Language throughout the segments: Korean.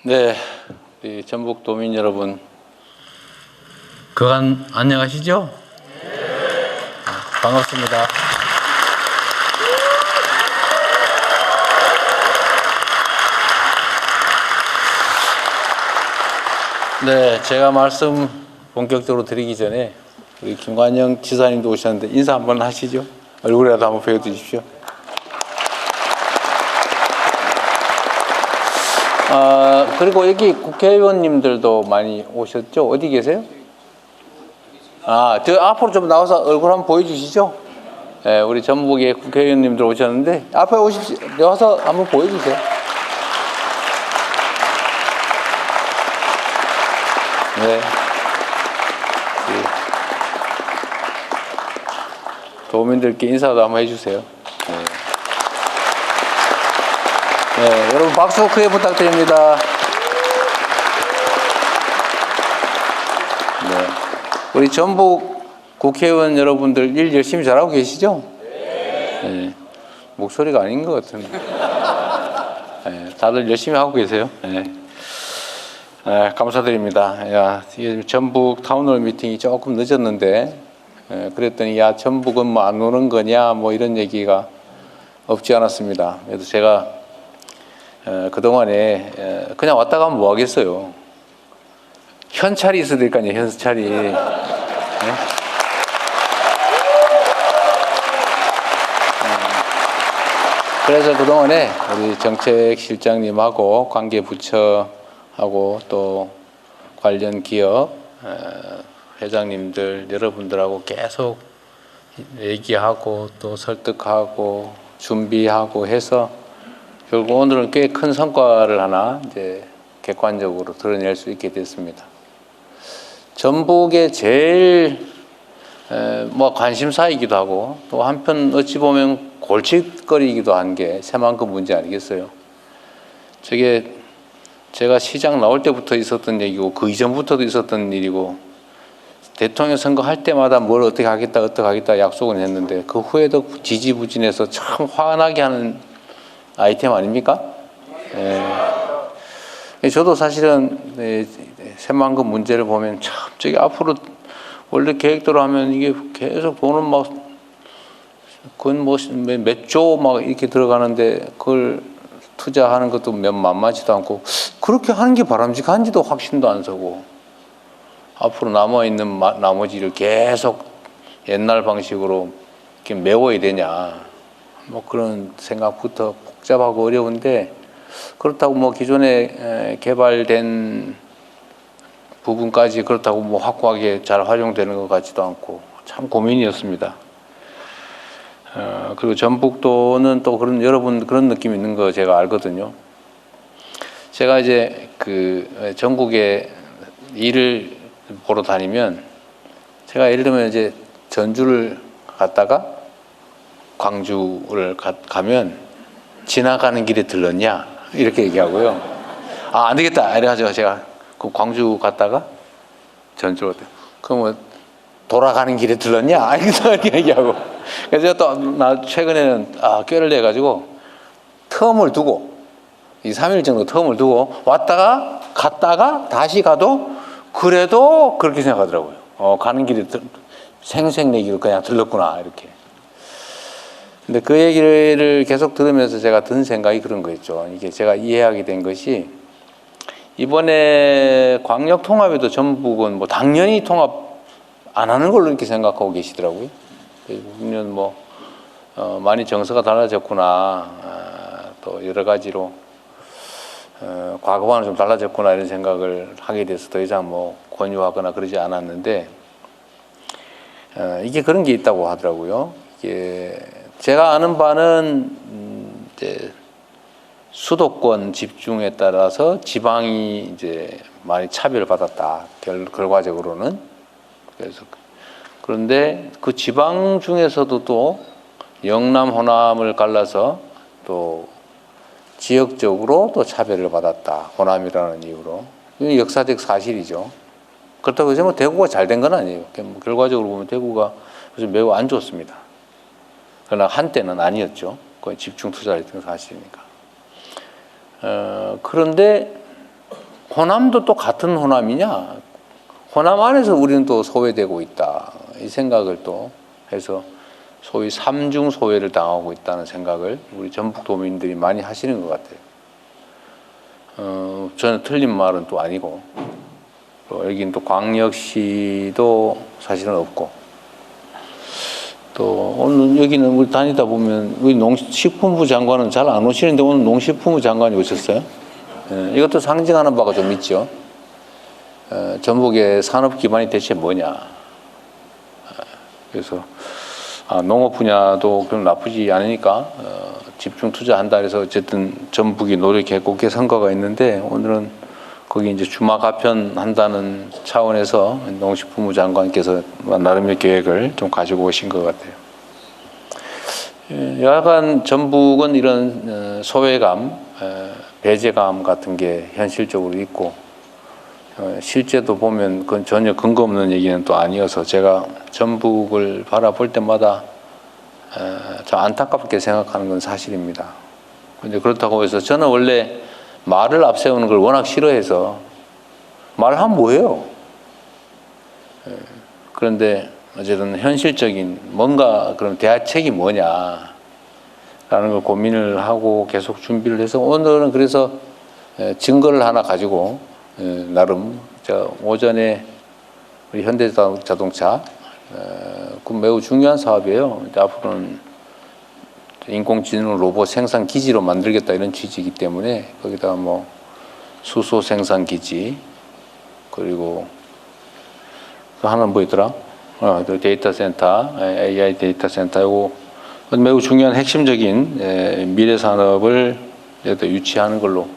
네, 우리 전북 도민 여러분, 그간 안녕하시죠? 반갑습니다. 네, 제가 말씀 본격적으로 드리기 전에 우리 김관영 지사님도 오셨는데 인사 한번 하시죠. 얼굴이라도 한번 보여주십시오. 그리고 여기 국회의원님들도 많이 오셨죠? 어디 계세요? 저 앞으로 좀 나와서 얼굴 한번 보여주시죠. 네, 우리 전북의 국회의원님들 오셨는데 앞에 오십시오. 나와서 한번 보여주세요. 네. 도민들께 인사도 한번 해주세요. 네, 여러분 박수 크게 부탁드립니다. 네, 우리 전북 국회의원 여러분들 일 열심히 잘하고 계시죠? 네, 목소리가 아닌 것 같은데. 네, 다들 열심히 하고 계세요. 네. 네, 감사드립니다. 야, 전북 타운홀 미팅이 조금 늦었는데, 그랬더니 야 전북은 뭐 안 오는 거냐 뭐 이런 얘기가 없지 않았습니다. 그래서 제가 그동안에 그냥 왔다 가면 뭐 하겠어요. 현찰이 있어야 될 거 아니에요. 현찰이. 네? 그래서 그동안에 우리 정책실장님하고 관계부처하고 또 관련 기업 회장님들 여러분들하고 계속 얘기하고 또 설득하고 준비하고 해서 결국 오늘은 꽤 큰 성과를 하나 이제 객관적으로 드러낼 수 있게 됐습니다. 전북의 제일 뭐 관심사이기도 하고 또 한편 어찌 보면 골칫거리이기도 한 게 새만금 문제 아니겠어요? 저게 제가 시장 나올 때부터 있었던 얘기고 그 이전부터도 있었던 일이고 대통령 선거할 때마다 뭘 어떻게 하겠다 약속은 했는데 그 후에도 지지부진해서 참 화나게 하는 아이템 아닙니까? 저도 사실은 새만금 문제를 보면 참 저게 앞으로 원래 계획대로 하면 이게 계속 돈은 막 그건 뭐 몇 조 막 이렇게 들어가는데 그걸 투자하는 것도 만만치도 않고 그렇게 하는 게 바람직한지도 확신도 안 서고 앞으로 남아있는 나머지를 계속 옛날 방식으로 이렇게 메워야 되냐 뭐 그런 생각부터 복잡하고 어려운데 그렇다고 뭐 기존에 개발된 부분까지 그렇다고 뭐 확고하게 잘 활용되는 것 같지도 않고 참 고민이었습니다. 그리고 전북도는 또 그런 여러분 그런 느낌 있는 거 제가 알거든요. 제가 이제 그 전국에 일을 보러 다니면 제가 예를 들면 이제 전주를 갔다가 광주를 가면 지나가는 길에 들렀냐 이렇게 얘기하고요. 안 되겠다 이래가지고 제가 그 광주 갔다가 전주로 그러면 돌아가는 길에 들렀냐 이렇게 얘기하고 그래서 제가 또 최근에는 꾀를 내가지고 텀을 두고 2, 3일 정도 텀을 두고 왔다가 갔다가 다시 가도 그래도 그렇게 생각하더라고요. 가는 길에 생색내기로 그냥 들렀구나 이렇게. 근데 그 얘기를 계속 들으면서 제가 든 생각이 그런 거였죠. 이게 제가 이해하게 된 것이 이번에 광역 통합에도 전북은 뭐 당연히 통합 안 하는 걸로 이렇게 생각하고 계시더라고요. 보면 뭐 많이 정서가 달라졌구나, 또 여러 가지로 과거와는 좀 달라졌구나 이런 생각을 하게 돼서 더 이상 뭐 권유하거나 그러지 않았는데 이게 그런 게 있다고 하더라고요. 이게 제가 아는 바는 이제 수도권 집중에 따라서 지방이 이제 많이 차별받았다. 결과적으로는. 그래서 그런데 그 지방 중에서도 또 영남, 호남을 갈라서 또 지역적으로 또 차별을 받았다. 호남이라는 이유로. 이건 역사적 사실이죠. 그렇다고 해서 뭐 대구가 잘 된 건 아니에요. 뭐 결과적으로 보면 대구가 매우 안 좋습니다. 그러나 한때는 아니었죠. 거의 집중 투자를 했던 사실이니까. 그런데 호남도 또 같은 호남이냐? 호남 안에서 우리는 또 소외되고 있다. 이 생각을 또 해서 소위 삼중 소외를 당하고 있다는 생각을 우리 전북 도민들이 많이 하시는 것 같아요. 저는 틀린 말은 또 아니고, 또 여기는 또 광역시도 사실은 없고, 또 오늘 여기는 우리 다니다 보면 우리 농식품부 장관은 잘 안 오시는데 오늘 농식품부 장관이 오셨어요. 이것도 상징하는 바가 좀 있죠. 전북의 산업 기반이 대체 뭐냐. 그래서 농업 분야도 그럼 나쁘지 않으니까 집중 투자한다 해서 어쨌든 전북이 노력했고 그게 성과가 있는데, 오늘은 거기 이제 주마 가편한다는 차원에서 농식품부 장관께서 나름의 계획을 좀 가지고 오신 것 같아요. 여하간 전북은 이런 소외감, 배제감 같은 게 현실적으로 있고, 실제도 보면 그건 전혀 근거 없는 얘기는 또 아니어서 제가 전북을 바라볼 때마다 좀 안타깝게 생각하는 건 사실입니다. 근데 그렇다고 해서 저는 원래 말을 앞세우는 걸 워낙 싫어해서 말하면 뭐예요? 그런데 어쨌든 현실적인 뭔가 그런 대화책이 뭐냐라는 걸 고민을 하고 계속 준비를 해서 오늘은 그래서 증거를 하나 가지고 나름 제가 오전에 우리 현대자동차 그 매우 중요한 사업이에요. 앞으로는 인공지능 로봇 생산 기지로 만들겠다 이런 취지이기 때문에 거기다가 뭐 수소 생산 기지, 그리고 또 하나는 뭐 있더라? 데이터 센터, AI 데이터 센터, 이거 매우 중요한 핵심적인 미래 산업을 유치하는 걸로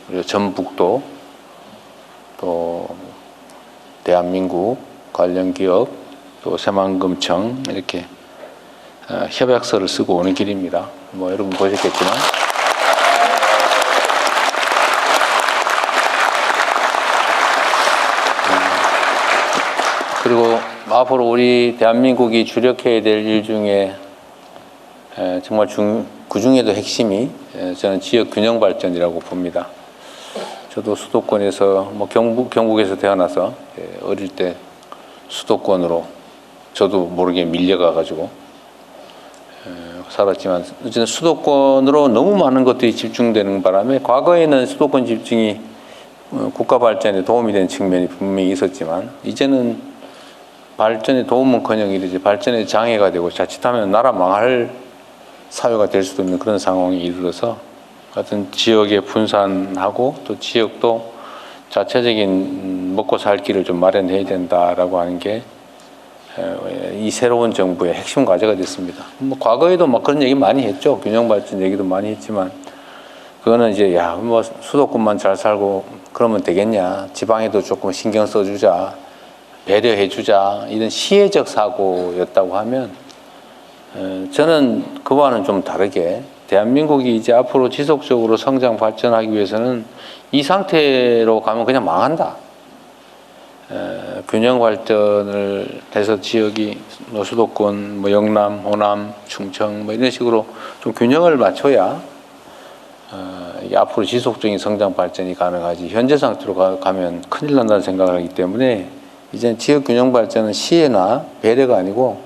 우리가 전북도 또 대한민국 관련 기업 또 새만금청 이렇게 협약서를 쓰고 오는 길입니다. 뭐 여러분 보셨겠지만 그리고 앞으로 우리 대한민국이 주력해야 될 일 중에 정말 그 중에도 핵심이 저는 지역 균형 발전이라고 봅니다. 저도 수도권에서 뭐 경북에서 태어나서 어릴 때 수도권으로 저도 모르게 밀려가 가지고 살았지만 어쨌든 수도권으로 너무 많은 것들이 집중되는 바람에 과거에는 수도권 집중이 국가 발전에 도움이 되는 측면이 분명히 있었지만 이제는 발전에 도움은커녕 이르지 발전에 장애가 되고 자칫하면 나라 망할 사회가 될 수도 있는 그런 상황에 이르러서 같은 지역에 분산하고 또 지역도 자체적인 먹고 살 길을 좀 마련해야 된다라고 하는 게 이 새로운 정부의 핵심 과제가 됐습니다. 뭐 과거에도 막 그런 얘기 많이 했죠. 균형 발전 얘기도 많이 했지만 그거는 이제 뭐 수도권만 잘 살고 그러면 되겠냐. 지방에도 조금 신경 써주자. 배려해주자. 이런 시혜적 사고였다고 하면 저는 그와는 좀 다르게 대한민국이 이제 앞으로 지속적으로 성장 발전하기 위해서는 이 상태로 가면 그냥 망한다. 균형 발전을 해서 지역이 수도권, 뭐 영남, 호남, 충청 뭐 이런 식으로 좀 균형을 맞춰야 이게 앞으로 지속적인 성장 발전이 가능하지. 현재 상태로 가면 큰일 난다는 생각을 하기 때문에 이제 지역 균형 발전은 시혜나 배려가 아니고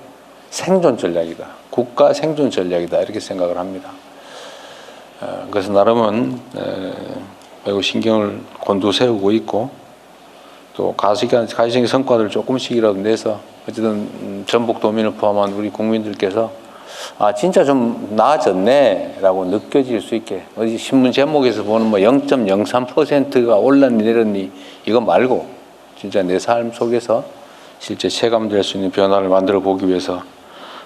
생존 전략이다. 국가 생존 전략이다. 이렇게 생각을 합니다. 그래서 나름은 매우 신경을 곤두세우고 있고 또 가시적인 성과를 조금씩이라도 내서 어쨌든 전북도민을 포함한 우리 국민들께서 진짜 좀 나아졌네 라고 느껴질 수 있게 어디 신문 제목에서 보는 뭐 0.03%가 올랐니 내렸니 이거 말고 진짜 내 삶 속에서 실제 체감될 수 있는 변화를 만들어 보기 위해서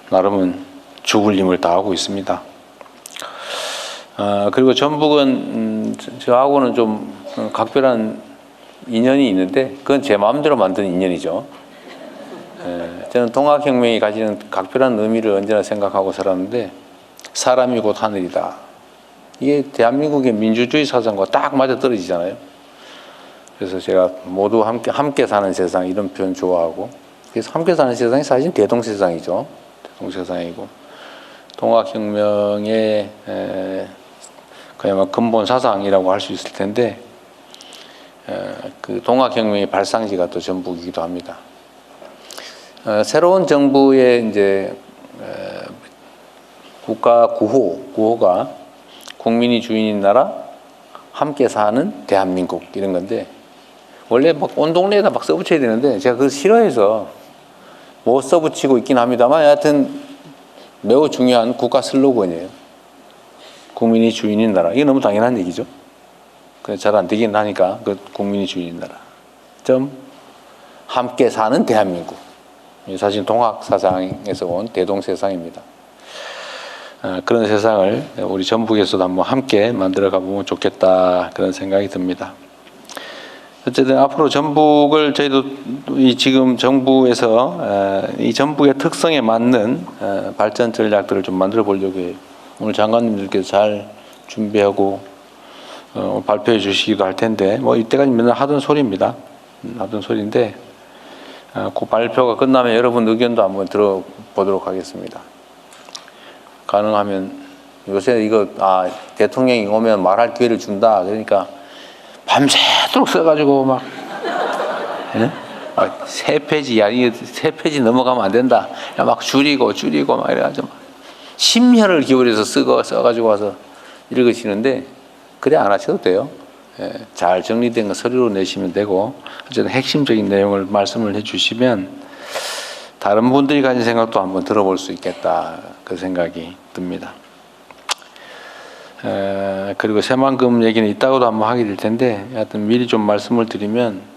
나름은 죽을 힘을 다하고 있습니다. 그리고 전북은 저하고는 좀 각별한 인연이 있는데 그건 제 마음대로 만든 인연이죠. 저는 동학혁명이 가지는 각별한 의미를 언제나 생각하고 살았는데 사람이 곧 하늘이다. 이게 대한민국의 민주주의 사상과 딱 맞아 떨어지잖아요. 그래서 제가 모두 함께 사는 세상 이런 표현 좋아하고 그래서 함께 사는 세상이 사실 대동세상이죠. 대동세상이고 동학혁명의 그야말로 근본 사상이라고 할 수 있을 텐데 그 동학혁명의 발상지가 또 전북이기도 합니다. 새로운 정부의 이제 국가 구호가 국민이 주인인 나라, 함께 사는 대한민국 이런 건데, 원래 막 온 동네에다 막 써붙여야 되는데 제가 그걸 싫어해서 못 써붙이고 있긴 합니다만, 하여튼 매우 중요한 국가 슬로건이에요. 국민이 주인인 나라. 이게 너무 당연한 얘기죠. 잘 안 되긴 하니까 그 국민이 주인인 나라. 함께 사는 대한민국. 사실 동학 사상에서 온 대동세상입니다. 그런 세상을 우리 전북에서도 한번 함께 만들어 가보면 좋겠다, 그런 생각이 듭니다. 어쨌든 앞으로 전북을 저희도 이 지금 정부에서 이 전북의 특성에 맞는 발전 전략들을 좀 만들어 보려고 해요. 오늘 장관님들께서 잘 준비하고 발표해 주시기도 할 텐데, 뭐 이때까지 맨날 하던 소리입니다. 하던 소리인데, 그 발표가 끝나면 여러분 의견도 한번 들어보도록 하겠습니다. 가능하면 요새 이거 대통령이 오면 말할 기회를 준다 그러니까 밤새도록 써가지고 막 세 페이지, 아니 세 페이지 넘어가면 안 된다, 막 줄이고 막 이래가지고 심혈을 기울여서 써가지고 와서 읽으시는데, 그래 안 하셔도 돼요. 잘 정리된 거 서류로 내시면 되고, 어쨌든 핵심적인 내용을 말씀을 해주시면 다른 분들이 가진 생각도 한번 들어볼 수 있겠다, 그 생각이 듭니다. 그리고 새만금 얘기는 이따가도 한번 하게 될 텐데, 하여튼 미리 좀 말씀을 드리면,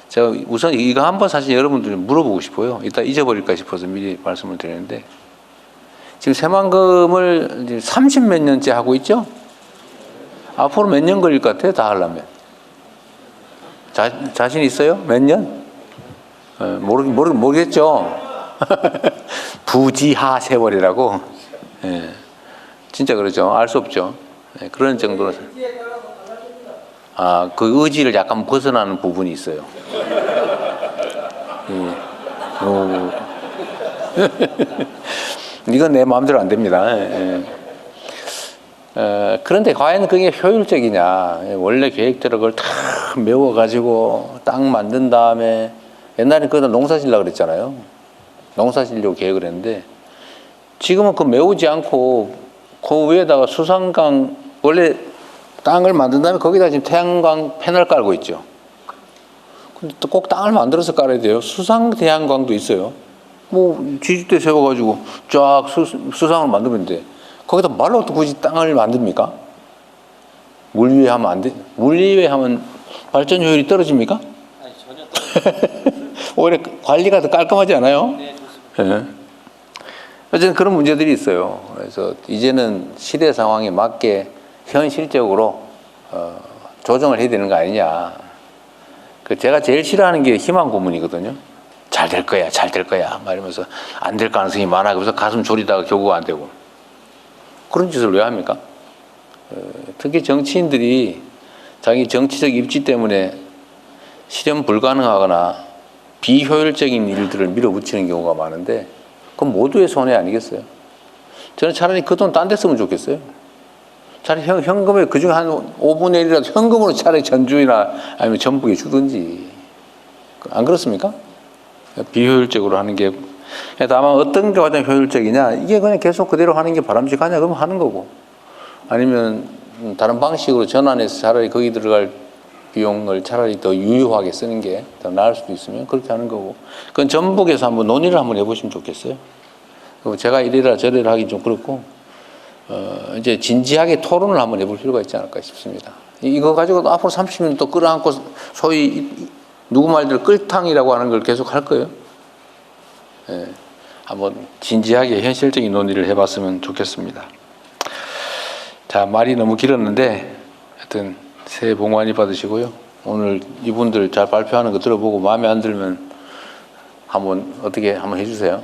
제가 우선 이거 한번 사실 여러분들 물어보고 싶어요. 이따 잊어버릴까 싶어서 미리 말씀을 드리는데, 지금 새만금을 이제 30몇 년째 하고 있죠? 앞으로 몇 년 걸릴 것 같아요, 다 하려면? 자신 있어요? 몇 년? 모르겠죠? 부지하 세월이라고. 진짜 그러죠. 알 수 없죠. 그런 정도로. 그 의지를 약간 벗어나는 부분이 있어요. 이건 내 마음대로 안 됩니다. 그런데 과연 그게 효율적이냐. 원래 계획대로 그걸 다 메워가지고 땅 만든 다음에, 옛날에 그거 농사 지으려고 그랬잖아요. 농사 지으려고 계획을 했는데, 지금은 그 메우지 않고 그 위에다가 수산강, 원래 땅을 만든 다음에 거기다 지금 태양광 패널 깔고 있죠. 근데 또 꼭 땅을 만들어서 깔아야 돼요. 수상 태양광도 있어요. 뭐 지주대 세워가지고 쫙 수상을 만들면 돼. 거기다 말로 또 굳이 땅을 만듭니까? 물 위에 하면 안 돼? 물 위에 하면 발전 효율이 떨어집니까? 아니, 전혀 오히려 관리가 더 깔끔하지 않아요? 네, 좋습니다. 어쨌든 그런 문제들이 있어요. 그래서 이제는 시대 상황에 맞게 현실적으로 조정을 해야 되는 거 아니냐. 제가 제일 싫어하는 게 희망 고문이거든요. 잘 될 거야, 잘 될 거야, 막 이러면서 안 될 가능성이 많아. 그래서 가슴 졸이다가 결국 안 되고. 그런 짓을 왜 합니까? 특히 정치인들이 자기 정치적 입지 때문에 실현 불가능하거나 비효율적인 일들을 밀어붙이는 경우가 많은데, 그건 모두의 손해 아니겠어요? 저는 차라리 그 돈 딴 데 쓰면 좋겠어요. 차라리 현금에 그중에 한 5분의 1이라도 현금으로 차라리 전주나 아니면 전북에 주든지. 안 그렇습니까? 비효율적으로 하는 게. 다만 어떤 게 가장 효율적이냐, 이게 그냥 계속 그대로 하는 게 바람직하냐, 그러면 하는 거고, 아니면 다른 방식으로 전환해서 차라리 거기 들어갈 비용을 차라리 더 유효하게 쓰는 게 더 나을 수도 있으면 그렇게 하는 거고, 그건 전북에서 한번 논의를 한번 해보시면 좋겠어요. 제가 이래라 저래라 하기 좀 그렇고, 이제 진지하게 토론을 한번 해볼 필요가 있지 않을까 싶습니다. 이거 가지고 앞으로 30년 또 끌어안고 소위 누구 말대로 끌탕이라고 하는 걸 계속 할 거예요. 한번 진지하게 현실적인 논의를 해봤으면 좋겠습니다. 자, 말이 너무 길었는데 하여튼 새해 복 많이 받으시고요. 오늘 이분들 잘 발표하는 거 들어보고 마음에 안 들면 한번 어떻게 한번 해주세요.